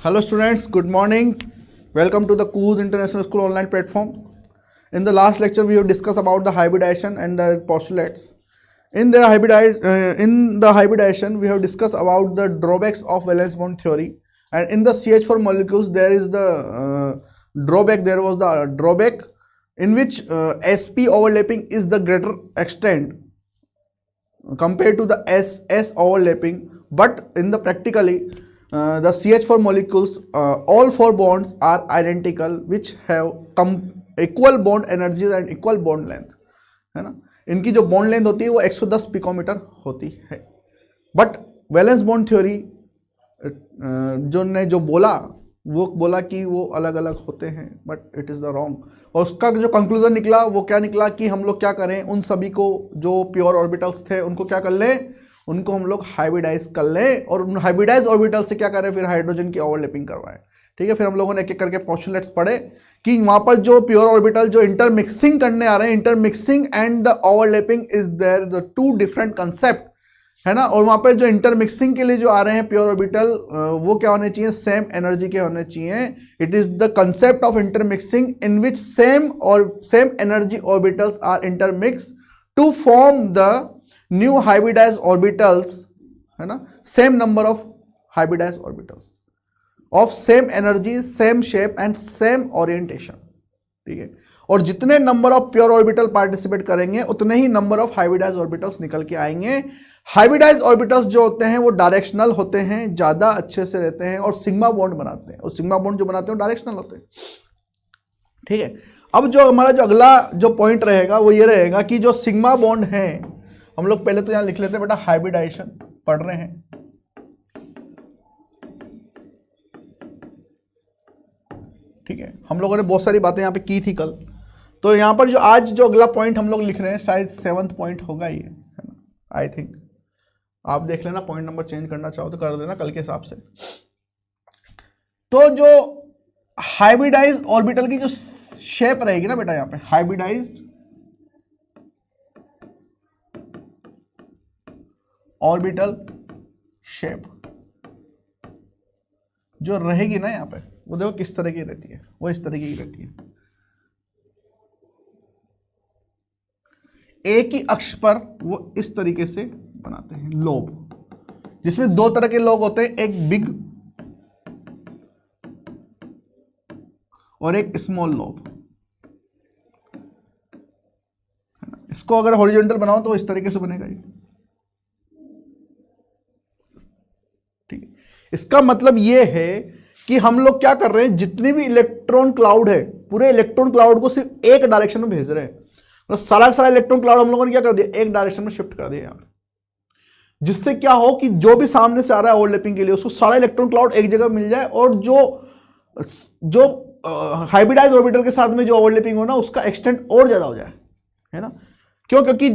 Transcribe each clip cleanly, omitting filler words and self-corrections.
Hello students, good morning. Welcome to the Coos International School online platform. In the last lecture we have discussed about the hybridization and the postulates. In the hybridization we have discussed about the drawbacks of valence bond theory, and in the CH4 molecules there is the drawback in which sp overlapping is the greater extent compared to the s overlapping, but in the practically the CH4 molecules, all four bonds are identical, which have equal bond energies and equal bond length, है ना. इनकी जो bond length होती है वो 110 picometre होती है. But valence bond theory जो बोला कि वो अलग अलग होते हैं, but it is the wrong. और उसका जो कंक्लूजन निकला वो क्या निकला कि हम लोग क्या करें, उन सभी को जो प्योर ऑर्बिटल्स थे उनको क्या कर लें, उनको हम लोग हाइब्रिडाइज कर लें, और उन हाइब्रिडाइज ऑर्बिटल से क्या करें, फिर हाइड्रोजन की ओवरलैपिंग करवाएं. ठीक है. फिर हम लोगों ने एक एक करके पोस्टुलेट्स पढ़े कि वहां पर जो प्योर ऑर्बिटल जो इंटरमिक्सिंग करने आ रहे हैं, intermixing and the overlapping is there the two different concept, है ना. और वहां पर जो इंटरमिक्सिंग के लिए जो आ रहे हैं प्योर ऑर्बिटल, वो क्या होने चाहिए, सेम एनर्जी के होने चाहिए. It is the concept of intermixing in which same energy orbitals are intermix to form the new hybridize orbitals, है ना. Same number of hybridize orbitals of same energy, same shape and same orientation. ठीक है. और जितने number of pure orbital participate करेंगे उतने ही number of hybridize orbitals निकल के आएंगे. हाइब्रिडाइज ऑर्बिटल्स जो होते हैं वो डायरेक्शनल होते हैं, ज्यादा अच्छे से रहते हैं और सिग्मा बॉन्ड बनाते हैं, और सिग्मा बॉन्ड जो बनाते हैं वो डायरेक्शनल होते हैं. ठीक है. अब जो हमारा जो अगला जो पॉइंट रहेगा वो ये रहेगा कि जो सिग्मा बॉन्ड है, हम लोग पहले तो यहां लिख लेते हैं बेटा, हाइब्रिडाइजेशन पढ़ रहे हैं. ठीक है. हम लोगों ने बहुत सारी बातें यहां पे की थी कल, तो यहां पर जो आज जो अगला पॉइंट हम लोग लिख रहे हैं शायद 7th पॉइंट होगा ये, है ना, आई थिंक. आप देख लेना, पॉइंट नंबर चेंज करना चाहो तो कर देना कल के हिसाब से. तो जो हाइब्रिडाइज ऑर्बिटल की जो शेप रहेगी ना बेटा, यहां पे हाइब्रिडाइज्ड ऑर्बिटल शेप जो रहेगी ना यहां पे, वो देखो किस तरह की रहती है, वो इस तरह की रहती है. एक ही अक्ष पर वो इस तरीके से बनाते हैं लोब, जिसमें दो तरह के लोब होते हैं, एक बिग और एक स्मॉल लोब. इसको अगर हॉरिजॉन्टल बनाओ तो इस तरीके से बनेगा ये. ठीक है. इसका मतलब ये है कि हम लोग क्या कर रहे हैं, जितने भी इलेक्ट्रॉन क्लाउड है, पूरे इलेक्ट्रॉन क्लाउड को सिर्फ एक डायरेक्शन में भेज रहे हैं. मतलब सारा इलेक्ट्रॉन क्लाउड हम लोगों ने क्या कर दिया, एक डायरेक्शन में शिफ्ट कर दिया यार, जिससे क्या हो कि जो भी सामने से आ रहा है ओवरलैपिंग के लिए, उसको सारा इलेक्ट्रॉन क्लाउड एक जगह मिल जाए, और जो हाइब्रिडाइज ऑर्बिटल के साथ में जो ओवरलैपिंग हो ना, उसका एक्सटेंट और ज्यादा हो जाए, है ना. क्यों? क्योंकि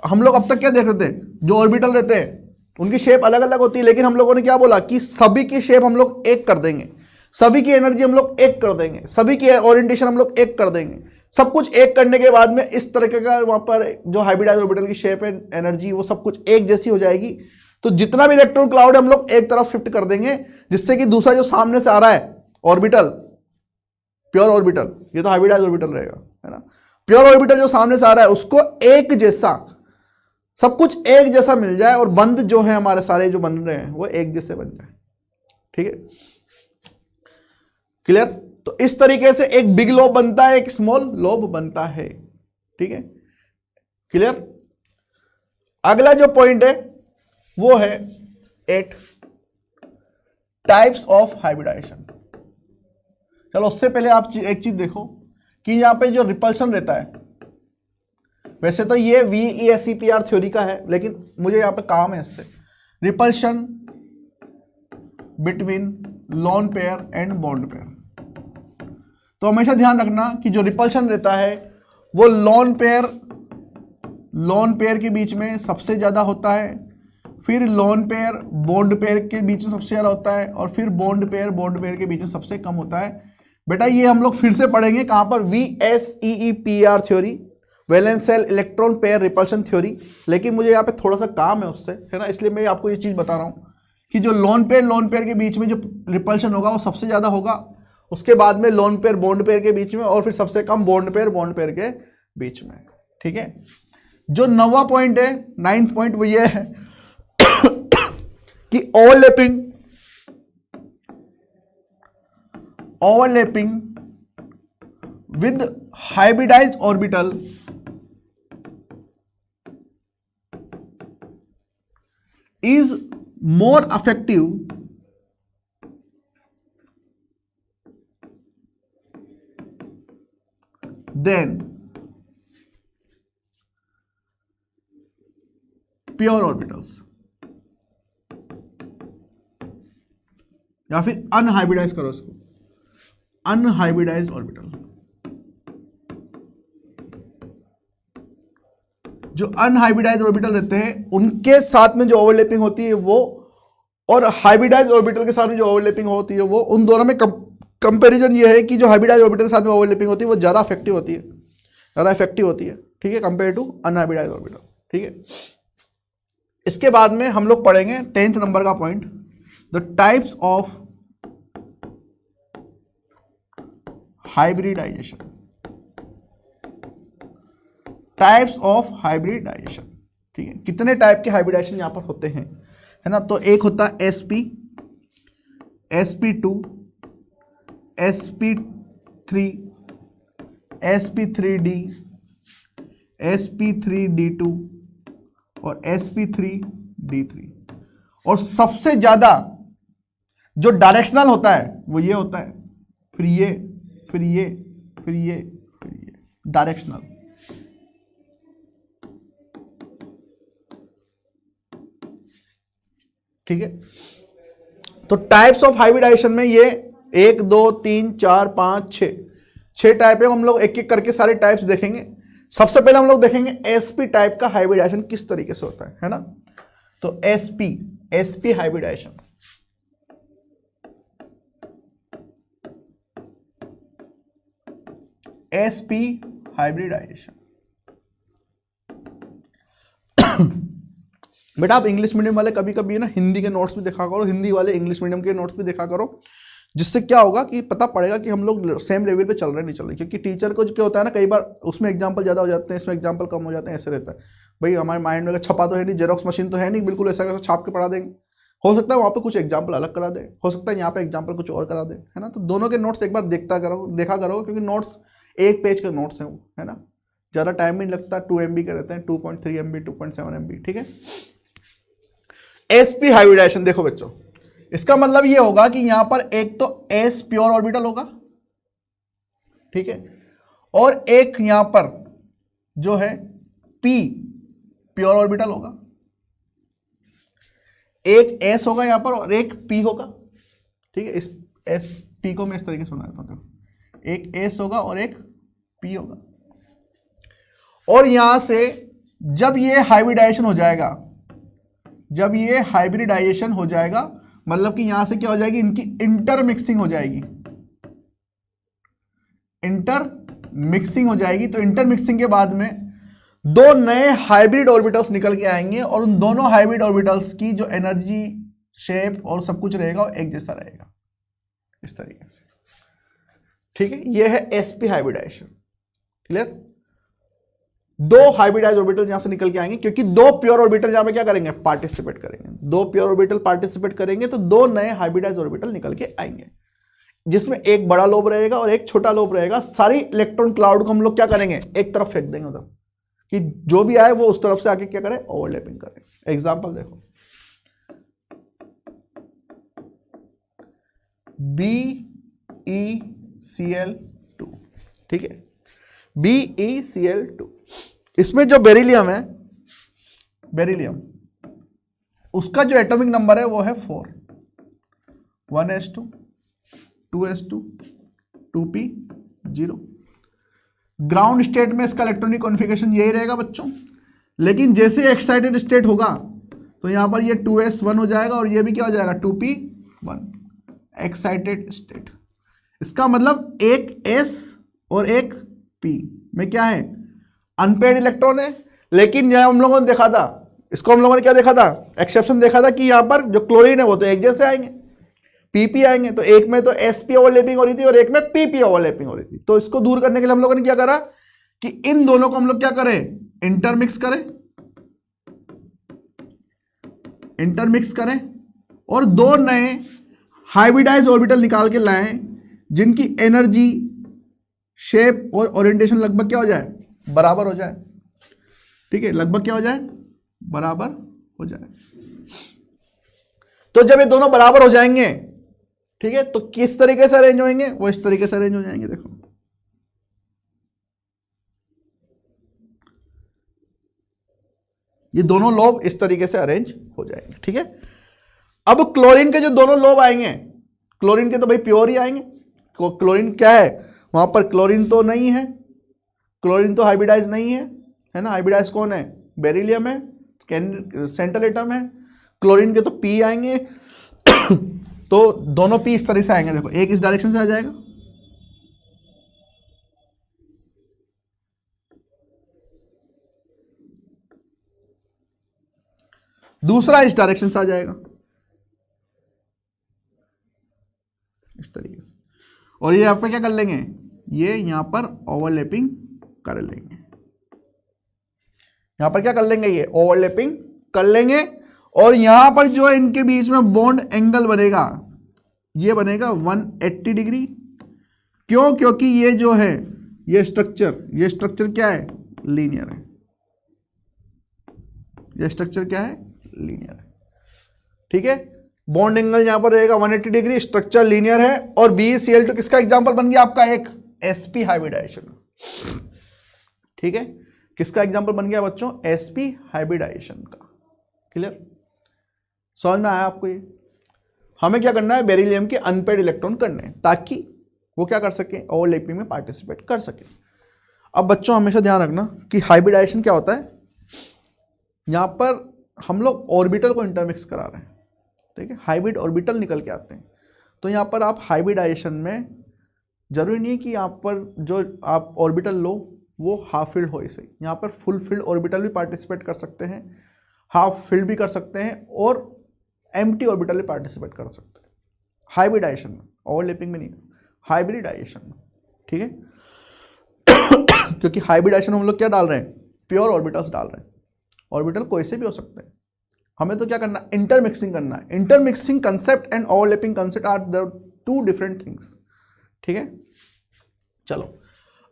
हम लोग अब तक क्या देख रहे थे, जो ऑर्बिटल रहते हैं उनकी शेप अलग अलग होती है, लेकिन हम लोगों ने क्या बोला कि सभी की शेप हम लोग एक कर देंगे, सभी की एनर्जी हम लोग एक कर देंगे, सभी की ओरिएंटेशन हम लोग एक कर देंगे. सब कुछ एक करने के बाद में इस तरह का वहां पर जो हाइब्रिडाइज ऑर्बिटल की शेप है, एनर्जी, वो सब कुछ एक जैसी हो जाएगी. तो जितना भी इलेक्ट्रॉन क्लाउड है हम लोग एक तरफ शिफ्ट कर देंगे, जिससे कि दूसरा जो सामने से आ रहा है ऑर्बिटल, प्योर ऑर्बिटल, ये तो हाइब्रिडाइज ऑर्बिटल रहेगा, है ना. प्योर ऑर्बिटल जो सामने से आ रहा है उसको एक जैसा, सब कुछ एक जैसा मिल जाए, और बंद जो है हमारे सारे जो बन रहे हैं वो एक जैसे बन जाए. ठीक है. क्लियर. तो इस तरीके से एक बिग लोब बनता है, एक स्मॉल लोब बनता है. ठीक है. क्लियर. अगला जो पॉइंट है वो है 8 टाइप्स ऑफ हाइब्रिडाइजेशन. चलो उससे पहले आप एक चीज देखो कि यहां पे जो रिपल्शन रहता है, वैसे तो ये VESEPR थ्योरी का है, लेकिन मुझे यहां पे काम है इससे. Repulsion between lone pair and bond pair. तो हमेशा ध्यान रखना कि जो रिपल्शन रहता है वो लोन पेयर के बीच में सबसे ज्यादा होता है, फिर लोन पेयर बॉन्ड पेयर के बीच में सबसे ज्यादा होता है, और फिर बॉन्ड पेयर के बीच में सबसे कम होता है. बेटा ये हम लोग फिर से पढ़ेंगे कहां पर, VSEPR theory, valence shell electron pair repulsion theory. लेकिन मुझे यहाँ पे थोड़ा सा काम है उससे, है ना, इसलिए मैं आपको ये चीज बता रहा हूँ कि जो लोन पेयर के बीच में जो रिपल्शन होगा वो सबसे ज्यादा होगा, उसके बाद में लोन पेयर बॉन्ड पेयर के बीच में, और फिर सबसे कम बॉन्ड पेयर के बीच में। ठीक है, जो 9वां पॉइंट है, 9th पॉइंट, वो ये है कि overlapping with hybridised orbital is more effective than pure orbitals, या फिर अनहाइब्रिडाइज करो उसको, अनहाइब्रिडाइज्ड ऑर्बिटल। जो अनहाइब्रिडाइज्ड ऑर्बिटल रहते हैं उनके साथ में जो ओवरलैपिंग होती है वो, और हाइब्रिडाइज्ड ऑर्बिटल के साथ में जो ओवरलैपिंग होती है वो, उन दोनों में कंपैरिजन ये है कि जो हाइब्रिडाइज्ड ऑर्बिटल के साथ में ओवरलैपिंग होती है वो ज़्यादा इफेक्टिव होती है, ठीक है, कंपेयर टू अनहाइब्रिडाइज्ड ऑर्बिटल। ठीक है, इसके बाद में हम लोग पढ़ेंगे 10th नंबर का point, the types of hybridization. Types of hybridization, ठीक है, कितने टाइप के हाइब्रिडाइजेशन यहां पर होते हैं, है ना। तो एक होता है sp, sp2, sp3, sp3d, sp3d2 और sp3d3। और सबसे ज्यादा जो डायरेक्शनल होता है वो ये होता है, फिर ये, फिर ये, फिर ये, फिर ये, डायरेक्शनल। ठीक है, तो टाइप्स ऑफ हाइब्रिडाइजेशन में ये 1 2 3 4 5 6 टाइप है। हम लोग एक एक करके सारे टाइप्स देखेंगे। सबसे पहले हम लोग देखेंगे एसपी टाइप का हाइब्रिडाइजेशन किस तरीके से होता है ना। तो एसपी हाइब्रिडाइजेशन, एसपी हाइब्रिडाइजेशन। बेटा आप इंग्लिश मीडियम वाले कभी कभी ना हिंदी के नोट्स भी देखा करो, हिंदी वाले इंग्लिश मीडियम के नोट्स भी देखा करो, जिससे क्या होगा कि पता पड़ेगा कि हम लोग सेम लेवल पे चल रहे नहीं चल रहे। क्योंकि टीचर को क्या होता है ना, कई बार उसमें एग्जाम्पल ज़्यादा हो जाते हैं, इसमें एग्जाम्पल कम हो जाते हैं, ऐसे रहता है। भाई हमारे माइंड में छपा तो है नहीं, जेरोक्स मशीन तो है नहीं, बिल्कुल ऐसा कैसा छाप के पढ़ा देंगे। हो सकता है वहाँ पे कुछ एग्जाम्पल अलग करा दे, हो सकता है यहाँ पे एग्जाम्पल कुछ और करा दे, है ना। तो दोनों के नोट्स एक बार देखा करो, क्योंकि नोट्स 1 पेज के नोट्स हैं वो, है ना। ज़्यादा टाइम भी नहीं लगता, 2 MB के रहते हैं, 2.3 MB 2.7 MB, ठीक है। एसपी हाइब्रिडाइजेशन देखो बच्चों, इसका मतलब ये होगा कि यहां पर एक तो एस प्योर ऑर्बिटल होगा, ठीक है, और एक यहां पर जो है पी प्योर ऑर्बिटल होगा। एक एस होगा यहां पर और एक पी होगा, ठीक है। इस एस पी को मैं इस तरीके से बना देता हूं, एक एस होगा और एक पी होगा। और यहां से जब ये हाइब्रिडाइजेशन हो जाएगा, मतलब कि यहां से क्या हो जाएगी, इनकी इंटरमिक्सिंग हो जाएगी, तो इंटरमिक्सिंग के बाद में 2 नए हाइब्रिड ऑर्बिटल्स निकल के आएंगे, और उन दोनों हाइब्रिड ऑर्बिटल्स की जो एनर्जी, शेप और सब कुछ रहेगा वो एक जैसा रहेगा, इस तरीके से, ठीक है। ये है SP hybridization, clear. 2 hybridized orbital यहां से निकल के आएंगे, क्योंकि 2 प्योर ऑर्बिटल यहां पे क्या करेंगे, पार्टिसिपेट करेंगे। 2 प्योर ऑर्बिटल पार्टिसिपेट करेंगे तो 2 नए हाइब्रिडाइज्ड ऑर्बिटल निकल के आएंगे, जिसमें एक बड़ा लोब रहेगा और एक छोटा लोब रहेगा। सारी इलेक्ट्रॉन क्लाउड को हम लोग क्या करेंगे, एक तरफ फेंक देंगे उधर, कि जो भी आए वो उस तरफ से आके क्या करे, ओवरलैपिंग करे। एग्जाम्पल देखो, BeCl2, ठीक है, BeCl2। इसमें जो बेरिलियम है, उसका जो एटॉमिक नंबर है वो है 4, 1s2, 2s2, 2p0। Ground state में इसका इलेक्ट्रॉनिक कॉन्फ़िगरेशन यही रहेगा बच्चों, लेकिन जैसे एक्साइटेड स्टेट होगा तो यहां पर ये 2s1 हो जाएगा और ये भी क्या हो जाएगा, 2p1, एक्साइटेड स्टेट। इसका मतलब एक s और एक p में क्या है, अनपेयर्ड इलेक्ट्रॉन है। लेकिन यह हम लोगों ने देखा था इसको हम लोगों ने क्या देखा था, एक्सेप्शन देखा था कि यहां पर जो क्लोरीन है वो तो एक जैसे आएंगे, पीपी आएंगे, तो एक में तो एसपी ओवरलैपिंग हो रही थी और एक में पीपी ओवरलैपिंग हो रही थी। तो इसको दूर करने के लिए हम लोगों ने क्या करा कि इन दोनों को हम लोग क्या करें, इंटरमिक्स करें और दो नए हाइब्रिडाइज ऑर्बिटल निकाल के लाएं जिनकी एनर्जी, शेप और ओरिएंटेशन लगभग क्या हो जाए, बराबर हो जाए। ठीक है, लगभग क्या हो जाए, बराबर हो जाए। तो जब ये दोनों बराबर हो जाएंगे, ठीक है, तो किस तरीके से अरेंज होंगे, वो इस तरीके से अरेंज हो जाएंगे। देखो ये दोनों लोब इस तरीके से अरेंज हो जाएंगे। ठीक है, अब क्लोरीन के जो दोनों लोब आएंगे, क्लोरीन के तो भाई प्योर ही आएंगे। क्लोरीन क्या है, वहां पर क्लोरीन तो नहीं है, क्लोरीन तो हाइब्रिडाइज नहीं है ना। हाइब्रिडाइज कौन है, बेरिलियम है, सेंट्रल एटम है। क्लोरीन के तो पी आएंगे तो दोनों पी इस तरह से आएंगे। देखो एक इस डायरेक्शन से आ जाएगा, दूसरा इस डायरेक्शन से आ जाएगा, इस तरीके से। और ये यहां पर क्या कर लेंगे, ये यहां पर ओवरलैपिंग कर लेंगे, यहां पर क्या कर लेंगे, ये ओवरलैपिंग कर लेंगे। और यहां पर जो इनके बीच में बॉन्ड एंगल बनेगा, ये बनेगा 180 डिग्री। क्यों, क्योंकि ये जो है ये स्ट्रक्चर क्या है, लीनियर है। ये स्ट्रक्चर क्या है, लीनियर है। ठीक है, बॉन्ड एंगल यहां पर रहेगा 180 डिग्री, स्ट्रक्चर लीनियर है। और BeCl2 किसका एग्जांपल बन गया आपका, एक sp हाइब्रिडाइजेशन। ठीक है, किसका एग्जांपल बन गया बच्चों, sp हाइब्रिडाइजेशन का। क्लियर, समझ में आया आपको। ये हमें क्या करना है, बेरिलियम के अनपेड इलेक्ट्रॉन करने हैं ताकि वो क्या कर सके, ओवरलैपिंग में पार्टिसिपेट कर सके। अब बच्चों हमेशा ध्यान रखना कि हाइब्रिडाइजेशन क्या होता है, यहां पर हम लोग ऑर्बिटल को इंटरमिक्स करा रहे हैं। ठीक है, हाइब्रिड ऑर्बिटल निकल के आते हैं। तो यहाँ पर आप हाइब्रिडाइजेशन में जरूरी नहीं है कि यहाँ पर जो आप ऑर्बिटल लो वो हाफ फील्ड हो, इसे यहाँ पर फुल फील्ड ऑर्बिटल भी पार्टिसिपेट कर सकते हैं, हाफ फील्ड भी कर सकते हैं और एम्प्टी ऑर्बिटल भी पार्टिसिपेट कर सकते हैं हाइब्रिडाइजेशन में, ओवरलैपिंग में नहीं, हाइब्रिडाइजेशन में। ठीक है क्योंकि हाइब्रिडाइजेशन में हम लोग क्या डाल रहे हैं, प्योर ऑर्बिटल्स डाल रहे हैं। ऑर्बिटल कोई से भी हो सकते हैं, हमें तो क्या करना है, इंटरमिक्सिंग करना है। Intermixing concept and overlapping concept are the two different things. ठीक है, चलो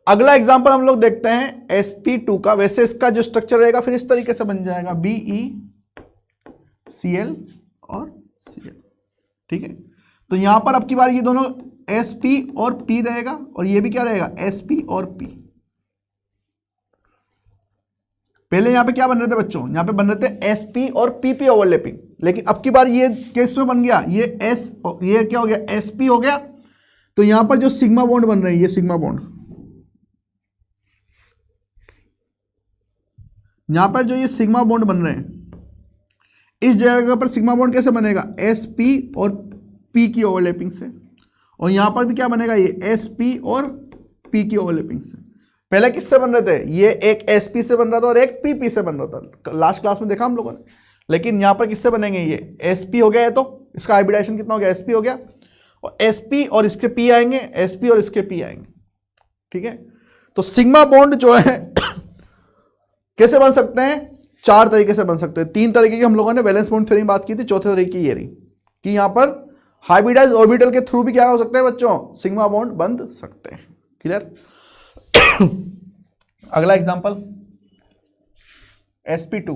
अगला एग्जांपल हम लोग देखते हैं sp2 का। वैसे इसका जो स्ट्रक्चर रहेगा फिर इस तरीके से बन जाएगा, BeCl और Cl। ठीक है, तो यहां पर अब की बार ये दोनों sp और p रहेगा और ये भी क्या रहेगा, sp और p। पहले यहां पे क्या बन रहे थे बच्चों, यहां पे बन रहे थे sp और pp ओवरलैपिंग, लेकिन अब की बार ये किस में बन गया, ये क्या हो गया, sp हो गया। तो यहां पर जो सिग्मा बॉन्ड बन रहे हैं, ये सिग्मा बॉन्ड, यहां पर जो ये सिग्मा बॉन्ड बन रहे हैं, इस जगह पर सिग्मा बॉन्ड कैसे बनेगा, sp और p की ओवरलैपिंग से। और यहां पर भी क्या बनेगा, ये sp और p की ओवरलैपिंग से। पहले किससे बन रहे थे, ये एक sp से बन रहा था और एक pp से बन रहा था, लास्ट क्लास में देखा हम लोगों ने। लेकिन यहां पर किससे बनेंगे, ये sp हो गया है, तो इसका हाइब्रिडाइजेशन कितना हो गया, sp हो गया, और sp और इसके p आएंगे, sp और इसके p आएंगे। ठीक है, तो सिग्मा बॉन्ड जो है कैसे बन सकते हैं, चार तरीके से बन सकते हैं। तीन तरीके की हम लोगों ने वैलेंस बॉन्ड थ्योरी में बात की थी, चौथे तरीके ये रही कि यहां पर हाइब्रिडाइज ऑर्बिटल के थ्रू भी क्या हो सकता है बच्चों, सिग्मा बॉन्ड बन सकते हैं। क्लियर अगला एग्जांपल sp2।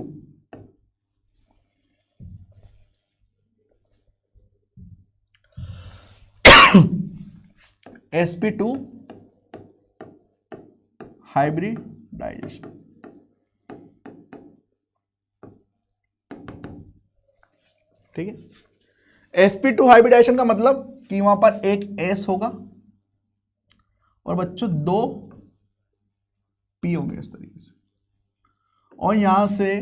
sp2 hybridisation. ठीक है, sp2 हाइब्रिडाइजेशन का मतलब कि वहां पर एक s होगा और बच्चों दो p होंगे इस तरीके से, और यहां से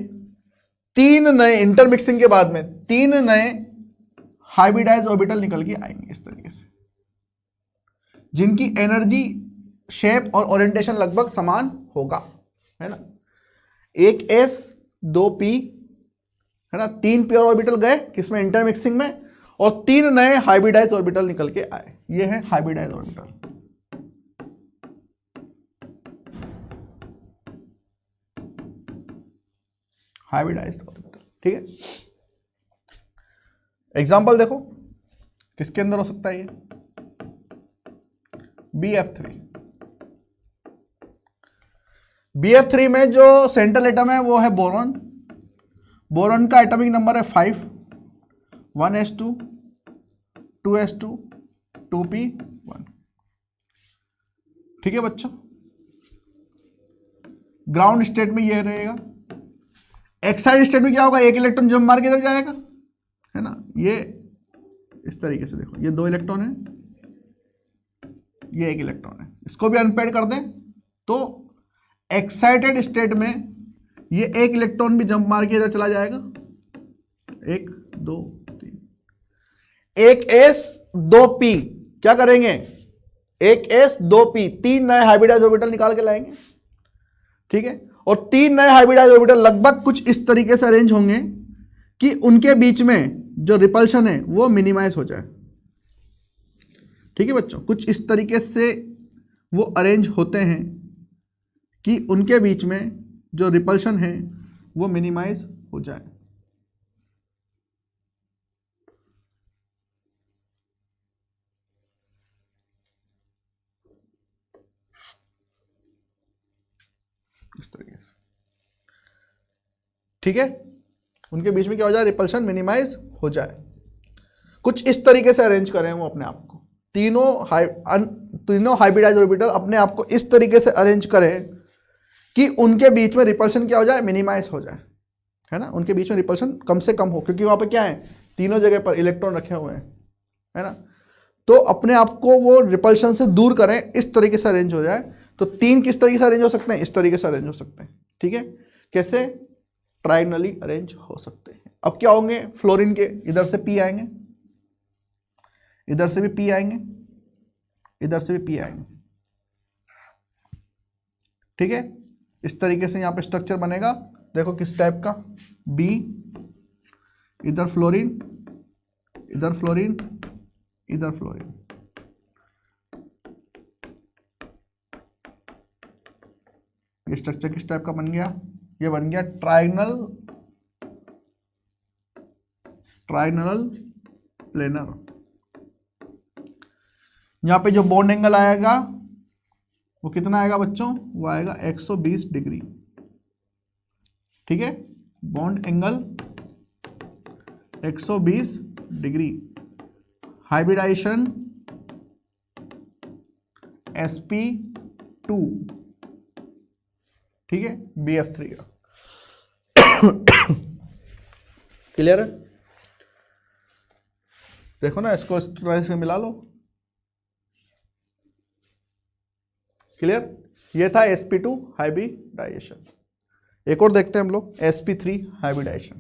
तीन नए, इंटरमिक्सिंग के बाद में तीन नए हाइब्रिडाइज ऑर्बिटल निकल के आएंगे इस तरीके से, जिनकी एनर्जी, शेप और ओरिएंटेशन लगभग समान होगा, है ना। एक s, दो p है ना, 3 प्योर ऑर्बिटल गए किसमें, इंटरमिक्सिंग में, और 3 नए हाइब्रिडाइज ऑर्बिटल निकल के आए। ये है हाइब्रिडाइज ऑर्बिटल। हाइब्रिडाइज्ड ऑर्बिटल, ठीक है। एग्जांपल देखो किसके अंदर हो सकता है ये, BF3। BF3 में जो सेंट्रल एटम है वो है बोरॉन। बोरॉन का एटॉमिक नंबर है 5, 1s2 2s2 2p1। ठीक है बच्चों, ग्राउंड स्टेट में ये रहेगा। एक्साइड स्टेट में क्या होगा, एक इलेक्ट्रॉन जंप मार के इधर जाएगा, है ना, ये इस तरीके से देखो, ये 2 इलेक्ट्रॉन है, ये 1 इलेक्ट्रॉन है, इसको भी अनपेड कर दें तो एक्साइटेड स्टेट में ये 1 इलेक्ट्रॉन भी जंप मार के इधर चला जाएगा, 1 2 3, 1s 2p, क्या करेंगे, 1s 2p, 3 नए हाइब्रिडाइज ऑर्बिटल निकाल के लाएंगे, ठीक है। और 3 नए हाइब्रिडाइज ऑर्बिटल लगभग कुछ इस तरीके से अरेंज होंगे कि उनके बीच में जो रिपल्शन है वो मिनिमाइज हो जाए, ठीक है बच्चों। कुछ इस तरीके से वो अरेंज होते हैं कि उनके बीच में जो रिपल्शन है वो मिनिमाइज हो जाए। इस तरीके से, ठीक है, उनके बीच में क्या हो जाए, रिपल्शन मिनिमाइज हो जाए। कुछ इस तरीके से अरेंज करें वो अपने आप को, तीनों हाइब्रिडाइज ऑर्बिटल अपने आप को इस तरीके से अरेंज करें कि उनके बीच में रिपल्शन क्या हो जाए, मिनिमाइज हो जाए, है ना, उनके बीच में रिपल्शन कम से कम हो, क्योंकि वहां पे क्या है, तीनों जगह पर इलेक्ट्रॉन रखे हुए हैं, है ना। तो अपने आप को वो रिपल्शन से दूर करें, इस तरीके से अरेंज हो जाए। तो 3 किस तरीके से अरेंज हो सकते हैं, इस तरीके से अरेंज हो सकते हैं, ठीक है। कैसे, ट्रायगनली अरेंज हो सकते हैं। अब क्या होंगे, फ्लोरीन के इधर से पी आएंगे, इधर से भी पी आएंगे, इधर से भी पी आएंगे, ठीक है। इस तरीके से यहां पे स्ट्रक्चर बनेगा, देखो किस टाइप का, बी, इधर फ्लोरीन, इधर फ्लोरीन, इधर फ्लोरीन, ये स्ट्रक्चर किस टाइप का बन गया, ये बन गया ट्रायगनल प्लेनर। यहां पे जो बॉन्ड एंगल आएगा वो कितना आएगा बच्चों, वो आएगा 120 डिग्री, ठीक है। Bond angle 120 degree, hybridisation sp2, ठीक है, BF3 का। क्लियर है, देखो ना, इसको इस तरह से मिला लो, क्लियर। ये था sp2 हाइब्रिडाइजेशन। एक और देखते हैं हम लोग, sp3 हाइब्रिडाइजेशन।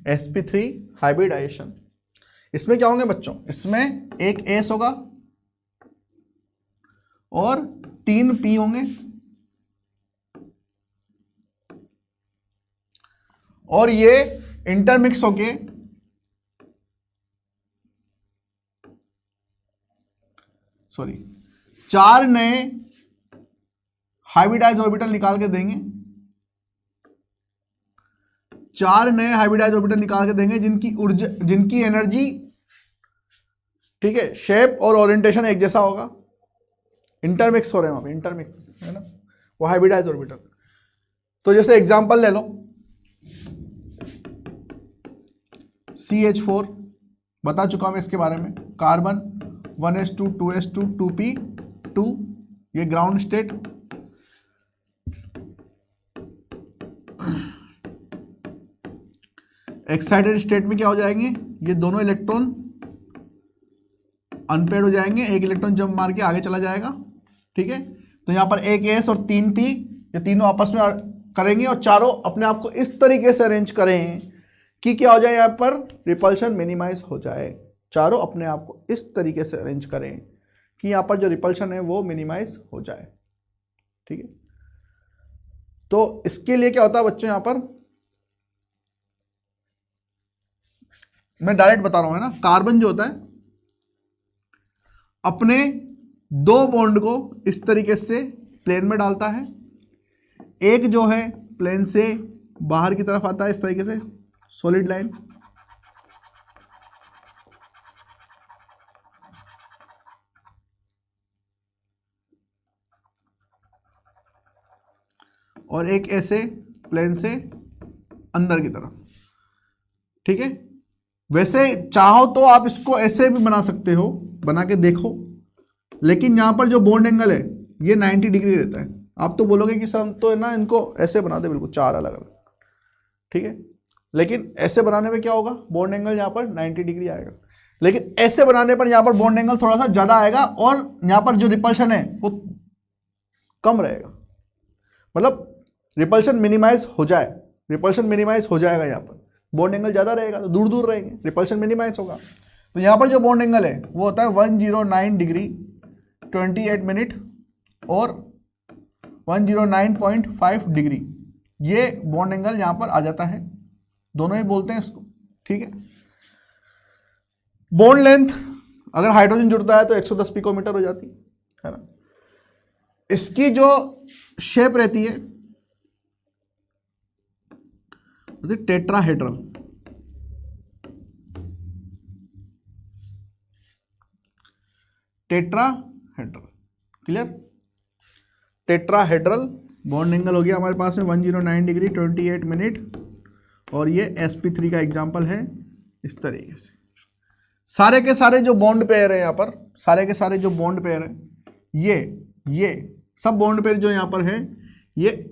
sp3 हाइब्रिडाइजेशन, इसमें क्या होंगे बच्चों, इसमें एक S होगा और 3 P होंगे, और ये इंटरमिक्स होके सॉरी 4 नए हाइब्रिडाइज ऑर्बिटल निकाल के देंगे, 4 नए हाइब्रिडाइज ऑर्बिटल निकाल के देंगे जिनकी ऊर्जा, जिनकी एनर्जी, ठीक है, शेप और ओरिएंटेशन एक जैसा होगा। इंटरमिक्स हो रहे हैं वहां पे, इंटरमिक्स, है ना, वो हाइब्रिडाइज ऑर्बिटल। तो जैसे एग्जांपल ले लो, CH4 बता चुका हूं मैं इसके बारे में, कार्बन 1s2 2s2 2p2, ये ग्राउंड स्टेट, एक्साइटेड स्टेट में क्या हो जाएंगे, ये दोनों इलेक्ट्रॉन अनपेड हो जाएंगे, एक इलेक्ट्रॉन जंप मार के आगे चला जाएगा, ठीक है। तो यहां पर एक S और 3 P, ये तीनों आपस में करेंगे और चारों अपने आप को इस तरीके से अरेंज करें कि क्या हो जाए, यहाँ पर रिपल्शन मिनिमाइज हो जाए। चारों अपने आप को इस तरीके से अरेंज करें कि यहाँ पर जो रिपल्शन है वो मिनिमाइज हो जाए। ठीक है, तो इसके लिए क्या होता है बच्चों, यहाँ पर मैं डायरेक्ट बता रहा हूं, है ना। कार्बन जो होता है अपने दो बॉन्ड को इस तरीके से प्लेन में डालता है, एक जो है प्लेन से बाहर की तरफ आता है इस तरीके से सॉलिड लाइन, और एक ऐसे प्लेन से अंदर की तरफ। ठीक है, वैसे चाहो तो आप इसको ऐसे भी बना सकते हो, बना के देखो, लेकिन यहां पर जो बॉन्ड एंगल है ये 90 डिग्री रहता है। आप तो बोलोगे कि सर हम तो है ना इनको ऐसे बना दे बिल्कुल चार अलग अलग, ठीक है, लेकिन ऐसे बनाने में क्या होगा, बॉन्ड एंगल यहां पर 90 डिग्री आएगा, लेकिन ऐसे बनाने पर यहां पर बॉन्ड एंगल थोड़ा सा ज्यादा आएगा और यहां पर जो रिपल्शन है वो कम रहेगा। मतलब रिपल्शन मिनिमाइज हो जाए, रिपल्शन मिनिमाइज हो जाएगा, यहाँ पर बॉन्ड एंगल ज्यादा रहेगा तो दूर दूर रहेंगे, रिपल्शन मिनिमाइज होगा। तो यहाँ पर जो बॉन्ड एंगल है वो होता है 109 डिग्री 28 मिनट और 109.5 डिग्री, ये बॉन्ड एंगल यहाँ पर आ जाता है, दोनों ही बोलते हैं इसको। ठीक है, बॉन्ड लेंथ अगर हाइड्रोजन जुड़ता है तो 110 पिकोमीटर हो जाती है ना। इसकी जो शेप रहती है tetrahedral, tetrahedral, clear. Tetrahedral bond angle हो गया हमारे पास में 109 डिग्री 28 मिनट, और ये sp3 का एग्जांपल है इस तरीके से। सारे के सारे जो बॉन्ड पेयर है यहाँ पर, सारे के सारे जो बॉन्ड पेयर है, ये सब बॉन्ड पेयर जो यहाँ पर है ये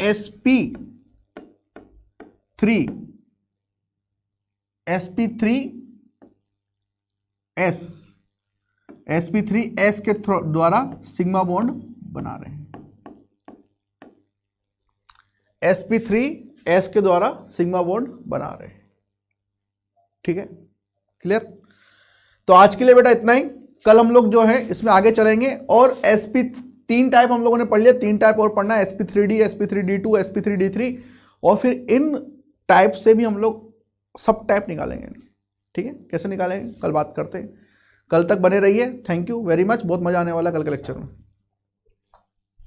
sp3s के द्वारा सिग्मा बॉन्ड बना रहे हैं, sp3s के द्वारा सिग्मा बॉन्ड बना रहे हैं। ठीक है, क्लियर। तो आज के लिए बेटा इतना ही, कल हम लोग जो है इसमें आगे चलेंगे, और तीन टाइप हम लोगों ने पढ़ लिया, तीन टाइप और पढ़ना है, sp3d, sp3d2, sp3d3, और फिर इन टाइप से भी हम लोग सब टाइप निकालेंगे। ठीक है, कैसे निकालेंगे कल बात करते हैं, कल तक बने रहिए। थैंक यू वेरी मच, बहुत मजा आने वाला कल के लेक्चर में।